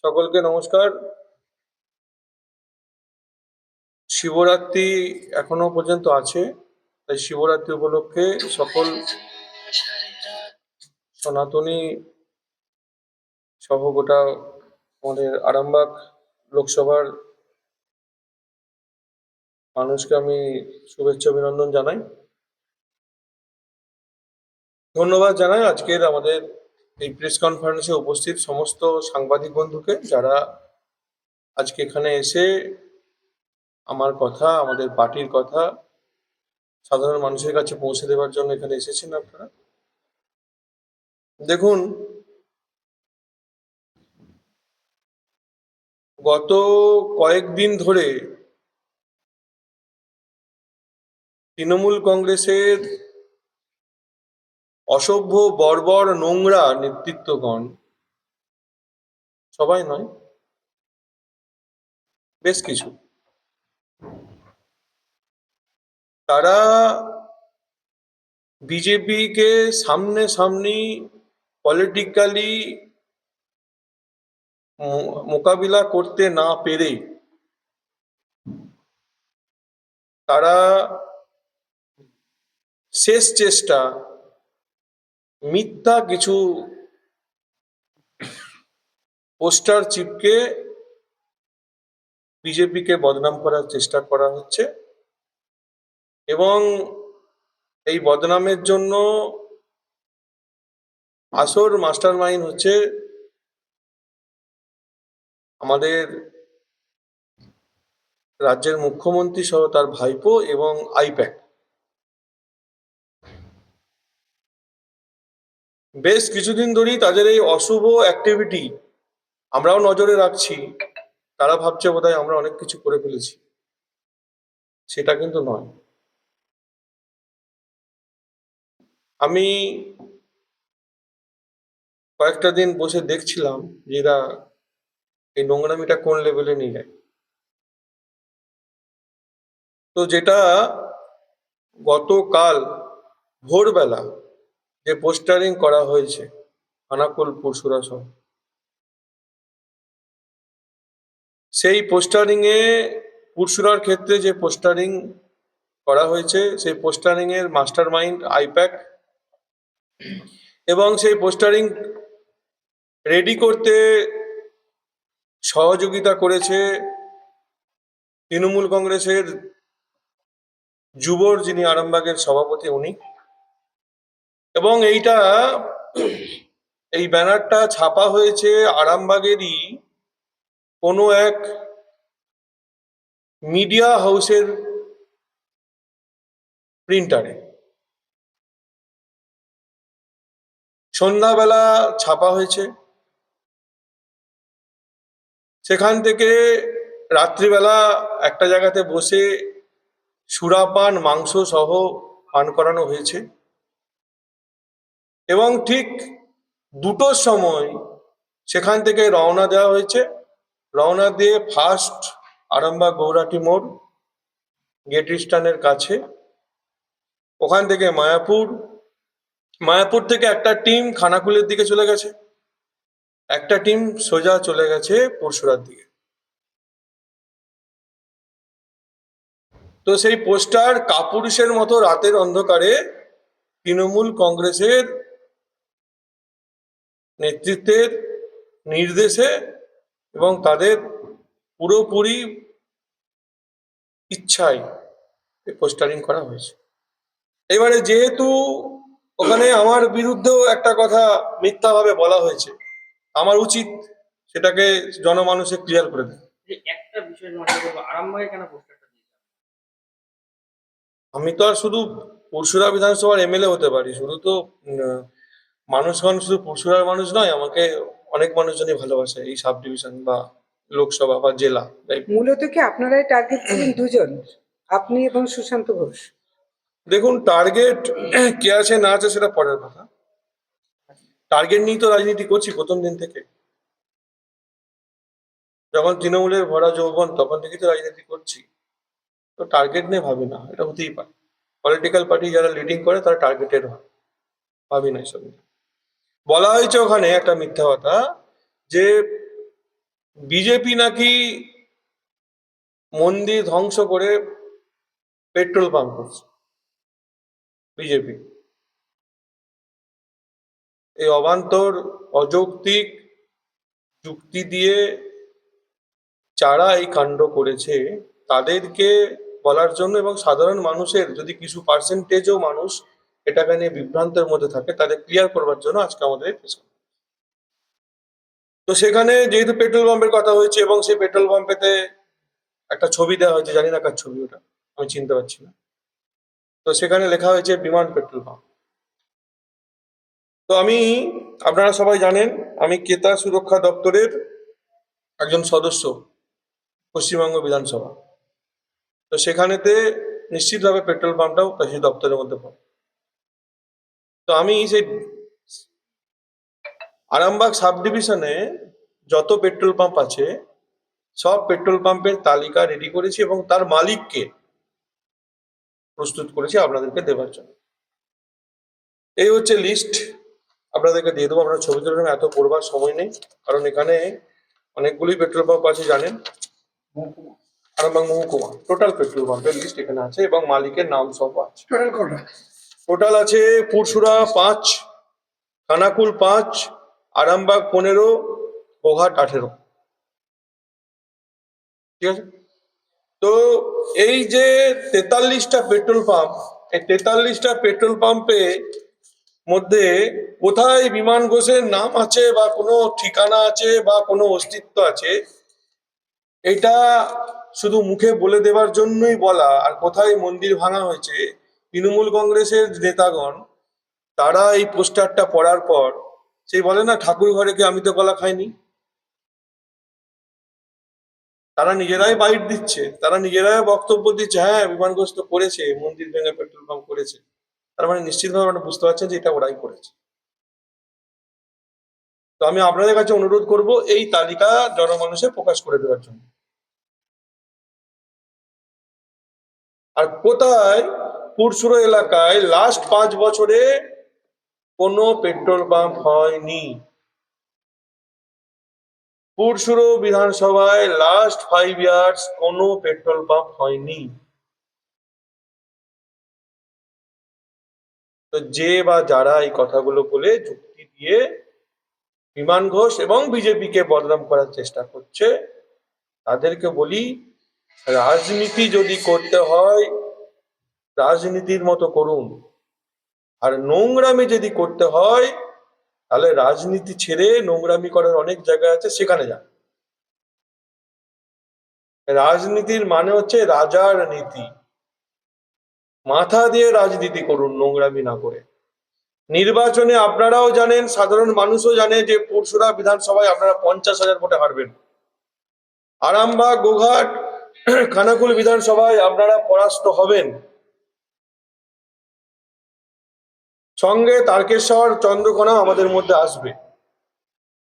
সকলকে নমস্কার। শিবরাত্রি এখনো পর্যন্ত আছে, তাই শিবরাত্রি উপলক্ষে সকল সনাতনী সহ গোটা আমাদের আরামবাগ লোকসভার মানুষকে আমি শুভেচ্ছা অভিনন্দন জানাই। ধন্যবাদ জানাই আজকের আমাদের এই প্রেস কনফারেন্সে উপস্থিত সমস্ত সাংবাদিক বন্ধুকে, যারা আজকে এখানে এসে আমার কথা, আমাদের পার্টির কথা সাধারণ মানুষের কাছে পৌঁছে দেওয়ার জন্য এখানে এসেছেন আপনারা। দেখুন, গত কয়েকদিন ধরে তৃণমূল কংগ্রেসের অসভ্য, বর্বর, নোংরা নেতৃত্বগণ, সবাই নয়, বেশ কিছু, তারা বিজেপিকে সামনে সামনি পলিটিক্যালি মোকাবিলা করতে না পেরে তারা শেষ চেষ্টা মিথ্যা কিছু পোস্টার চিপকে বিজেপিকে বদনাম করার চেষ্টা করা হচ্ছে, এবং এই বদনামের জন্য আসল মাস্টার মাইন্ড হচ্ছে আমাদের রাজ্যের মুখ্যমন্ত্রী সহ তার ভাইপো এবং আইপ্যাক। বেশ কিছুদিন ধরেই তাদের এই অশুভ অ্যাক্টিভিটি আমরাও নজরে রাখছি। তারা ভাবছে বোধহয় আমরা অনেক কিছু করে ফেলেছি, সেটা কিন্তু নয়। আমি কয়েকটা দিন বসে দেখছিলাম যে এরা এই নোংরামিটা কোন লেভেলে নিয়ে যায়। তো যেটা গতকাল ভোরবেলা যে পোস্টারিং করা হয়েছে খানাকুল, পুরসুরা সহ, সেই পোস্টারিং এ পুরসুরার ক্ষেত্রে যে পোস্টারিং করা হয়েছে, সেই পোস্টারিং এর মাস্টার মাইন্ড আইপ্যাক, এবং সেই পোস্টারিং রেডি করতে সহযোগিতা করেছে তৃণমূল কংগ্রেসের যুবর, যিনি আরামবাগের সভাপতি, উনি। এবং এই ব্যানারটা ছাপা হয়েছে আরামবাগেরই কোনো এক মিডিয়া হাউসের প্রিন্টারে। সন্ধ্যাবেলা ছাপা হয়েছে, সেখান থেকে রাত্রিবেলা একটা জায়গাতে বসে সুরাপান, মাংস সহ পান করানো হয়েছে, এবং ঠিক 2টোর সময় সেখান থেকে রওনা দেওয়া হয়েছে। রওনা দিয়ে ফার্স্ট আরামবাগ গৌরাটি মোড়, গেট স্ট্যান্ডের কাছে, ওখান থেকে মায়াপুর থেকে একটা টিম খানাকুলের দিকে চলে গেছে, একটা টিম সোজা চলে গেছে পরশুরার দিকে। তো সেই পোস্টার কাপুরুষের মতো রাতের অন্ধকারে তৃণমূল কংগ্রেসের নেতৃত্বের নির্দেশে এবং তাদের পুরোপুরি ইচ্ছায় পোস্টারিং করা হয়েছে। এবারে যেহেতু ওখানে আমার বিরুদ্ধেও একটা কথা মিথ্যাভাবে বলা হয়েছে, আমার উচিত সেটাকে জনমানুষে ক্লিয়ার করে দেয়। একটা বিষয় মনে করবো, আরামবাগে কেন পোস্টারটা দিয়েছে? আমি তো আর শুধু পরশুরা বিধানসভার এমএলএ হতে পারি, শুধু তো মানুষগণ শুধু পরশুরার মানুষ নয়, আমাকে অনেক মানুষজনই ভালোবাসে এই সাব ডিভিশন বা লোকসভা বা জেলা। মূলত কি আপনারাই টার্গেট ছিলেন দুজন, আপনি এবং সুশান্ত ঘোষ? দেখুন, টার্গেট কে আছে না আছে সেটা পরের কথা। টার্গেট নিয়েই তো রাজনীতি করছি প্রথম দিন থেকে। যখন তৃণমূলের ভরা যৌবন, তখন থেকেই তো রাজনীতি করছি। তো টার্গেট নিয়ে ভাবি না, এটা হতেই পারে। পলিটিক্যাল পার্টি যারা লিডিং করে তারা টার্গেটেড হয়, ভাবি না এসব নিয়ে। বলা হয়েছে ওখানে একটা মিথ্যা কথা, যে বিজেপি নাকি মন্দির ধ্বংস করে পেট্রোল পাম্প করছে। বিজেপি এই অবান্তর অযৌক্তিক যুক্তি দিয়ে যারা এই কাণ্ড করেছে তাদেরকে বলার জন্য, এবং সাধারণ মানুষের যদি কিছু পার্সেন্টেজও মানুষ এটাকে নিয়ে বিভ্রান্তের মধ্যে থাকে তাদের ক্লিয়ার করবার জন্য আজকে আমাদের এই press conference। তো সেখানে যেহেতু পেট্রোল পাম্পের কথা হয়েছে এবং সেই পেট্রোল পাম্পেতে একটা ছবি দেওয়া হয়েছে, জানি না কার ছবি ওটা, আমি চিনতে পারছি না। তো সেখানে লেখা হয়েছে বিমান পেট্রোল পাম্প। তো আপনারা সবাই জানেন আমি ক্রেতা সুরক্ষা দপ্তরের একজন সদস্য, পশ্চিমবঙ্গ বিধানসভা। তো সেখানেতে নিশ্চিতভাবে পেট্রোল পাম্পটাও সেই দপ্তরের মধ্যে পড়ে। তো আমি সেই আরামবাগ সাব ডিভিশনে যত পেট্রোল পাম্প আছে সব পেট্রোল পাম্পের তালিকা রেডি করেছি এবং তার মালিককে প্রস্তুত করেছি আপনাদেরকে দেওয়ার জন্য। এই হচ্ছে লিস্ট, আপনাদেরকে দিয়ে দেবো। আপনারা ছবি তুলবেন, এত পড়বার সময় নেই, কারণ এখানে অনেকগুলি পেট্রোল পাম্প আছে জানেন। আরামবাগ মহকুমা টোটাল পেট্রোল পাম্পের লিস্ট এখানে আছে এবং মালিকের নাম সব আছে। টোটাল আছে পুরসুরা 5, খানাকুল 5, আরামবাগ 15, গোঘাট 18। ঠিক আছে। তো এই যে 43টা পেট্রোল পাম্প, এই 43টা পেট্রোল পাম্পে মধ্যে কোথায় বিমান ঘোষের নাম আছে বা কোনো ঠিকানা আছে বা কোনো অস্তিত্ব আছে, এটা শুধু মুখে বলে দেওয়ার জন্যই বলা। আর কোথায় মন্দির ভাঙা হয়েছে, তৃণমূল কংগ্রেসের নেতাগণ তারা এই পোস্টারটা পড়ার পর সেই বলে না ঠাকুর ঘরে কি আমি তো কলা খাইনি, তারা নিজেরাই বাইট দিচ্ছে, তারা নিজেরাই বক্তব্য দিচ্ছে হ্যাঁ বিমান ঘোষ তো করেছে, মন্দির ভেঙে পেট্রোল পাম্প করেছে। তার মানে নিশ্চিতভাবে আপনারা বুঝতে পারছেন যে এটা ওরাই করেছে। তো আমি আপনাদের কাছে অনুরোধ করব এই তালিকা জনমানুষে প্রকাশ করে দেওয়ার জন্য। আর কোথায় পুরসুরা এলাকায় লাস্ট 5 বছরে কোনো পেট্রোল পাম্প হয়নি। পুরসুরা বিধানসভায় লাস্ট 5 ইয়ার্স কোনো পেট্রোল পাম্প হয়নি। তো যে বা যারা এই কথাগুলো বলে যুক্তি দিয়ে বিমান ঘোষ এবং বিজেপিকে বদনাম করার চেষ্টা করছে তাদেরকে বলি, রাজনীতি যদি করতে হয় রাজনীতির মতো করুন, আর নোংরামি যদি করতে হয় তাহলে রাজনীতি ছেড়ে নোংরামি করার অনেক জায়গা আছে, সেখানে যান। রাজনীতির মানে হচ্ছে রাজার নীতি, মাথা দিয়ে রাজনীতি করুন, নোংরামি না করে। নির্বাচনে আপনারাও জানেন, সাধারণ মানুষও জানে যে পুরসুরা বিধানসভায় আপনারা 50,000 ভোটে হারবেন। আরামবাগ, গোঘাট, খানাকুল বিধানসভায় আপনারা পরাস্ত হবেন। সঙ্গে তারকেশ্বর, চন্দ্রকোনা আমাদের মধ্যে আসবে।